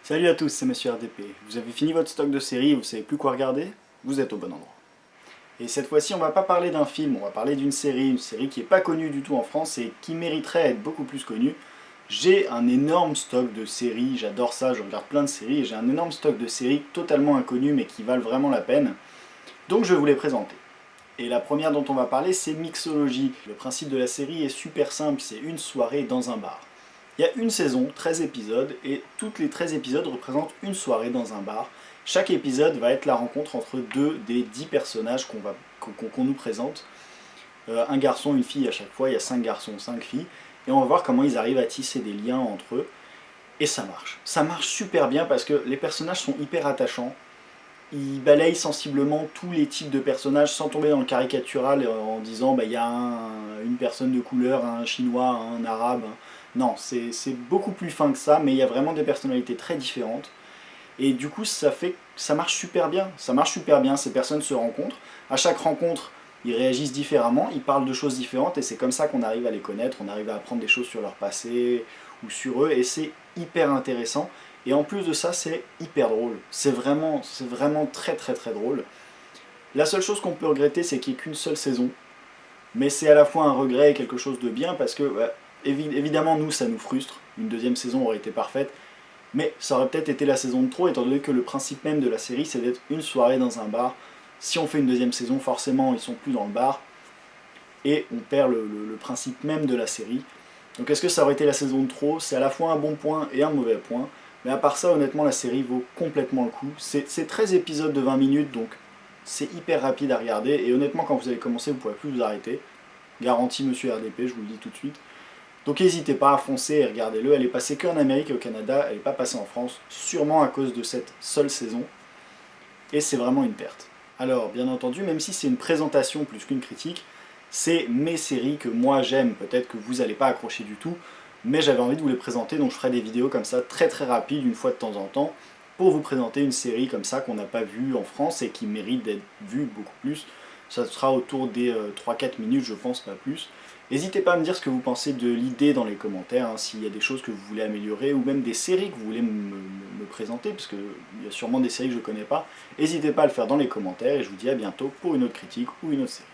Salut à tous, c'est Monsieur RDP. Vous avez fini votre stock de séries et vous savez plus quoi regarder? Vous êtes au bon endroit. Et cette fois-ci, on va pas parler d'un film, on va parler d'une série qui est pas connue du tout en France et qui mériterait à être beaucoup plus connue. J'ai un énorme stock de séries, j'adore ça, je regarde plein de séries et j'ai un énorme stock de séries totalement inconnues mais qui valent vraiment la peine. Donc je vais vous les présenter. Et la première dont on va parler, c'est Mixology. Le principe de la série est super simple, c'est une soirée dans un bar. Il y a une saison, 13 épisodes, et toutes les 13 épisodes représentent une soirée dans un bar. Chaque épisode va être la rencontre entre deux des 10 personnages qu'on nous présente. Un garçon, une fille à chaque fois, il y a 5 garçons, 5 filles, et on va voir comment ils arrivent à tisser des liens entre eux. Et ça marche. Ça marche super bien parce que les personnages sont hyper attachants. Ils balayent sensiblement tous les types de personnages sans tomber dans le caricatural en disant bah, y a une personne de couleur, un chinois, un arabe. Non, c'est beaucoup plus fin que ça, mais il y a vraiment des personnalités très différentes. Et du coup, ça marche super bien. Ça marche super bien, ces personnes se rencontrent. À chaque rencontre, ils réagissent différemment, ils parlent de choses différentes, et c'est comme ça qu'on arrive à les connaître, on arrive à apprendre des choses sur leur passé ou sur eux, et c'est hyper intéressant. Et en plus de ça, c'est hyper drôle. C'est vraiment très très très drôle. La seule chose qu'on peut regretter, c'est qu'il n'y ait qu'une seule saison. Mais c'est à la fois un regret et quelque chose de bien, parce que évidemment, nous, ça nous frustre. Une deuxième saison aurait été parfaite. Mais ça aurait peut-être été la saison de trop, étant donné que le principe même de la série, c'est d'être une soirée dans un bar. Si on fait une deuxième saison, forcément, ils sont plus dans le bar. Et on perd le principe même de la série. Donc est-ce que ça aurait été la saison de trop? C'est à la fois un bon point et un mauvais point. Mais à part ça, honnêtement, la série vaut complètement le coup. C'est 13 épisodes de 20 minutes, donc c'est hyper rapide à regarder. Et honnêtement, quand vous allez commencer, vous ne pourrez plus vous arrêter. Garantie Monsieur RDP, je vous le dis tout de suite. Donc n'hésitez pas à foncer et regardez-le. Elle est passée qu'en Amérique et au Canada, elle n'est pas passée en France, sûrement à cause de cette seule saison. Et c'est vraiment une perte. Alors, bien entendu, même si c'est une présentation plus qu'une critique, c'est mes séries que moi j'aime. Peut-être que vous n'allez pas accrocher du tout, mais j'avais envie de vous les présenter, donc je ferai des vidéos comme ça très très rapides, une fois de temps en temps, pour vous présenter une série comme ça qu'on n'a pas vue en France et qui mérite d'être vue beaucoup plus. Ça sera autour des 3-4 minutes, je pense, pas plus. N'hésitez pas à me dire ce que vous pensez de l'idée dans les commentaires, hein, s'il y a des choses que vous voulez améliorer, ou même des séries que vous voulez me présenter, parce qu'il y a sûrement des séries que je ne connais pas. N'hésitez pas à le faire dans les commentaires, et je vous dis à bientôt pour une autre critique ou une autre série.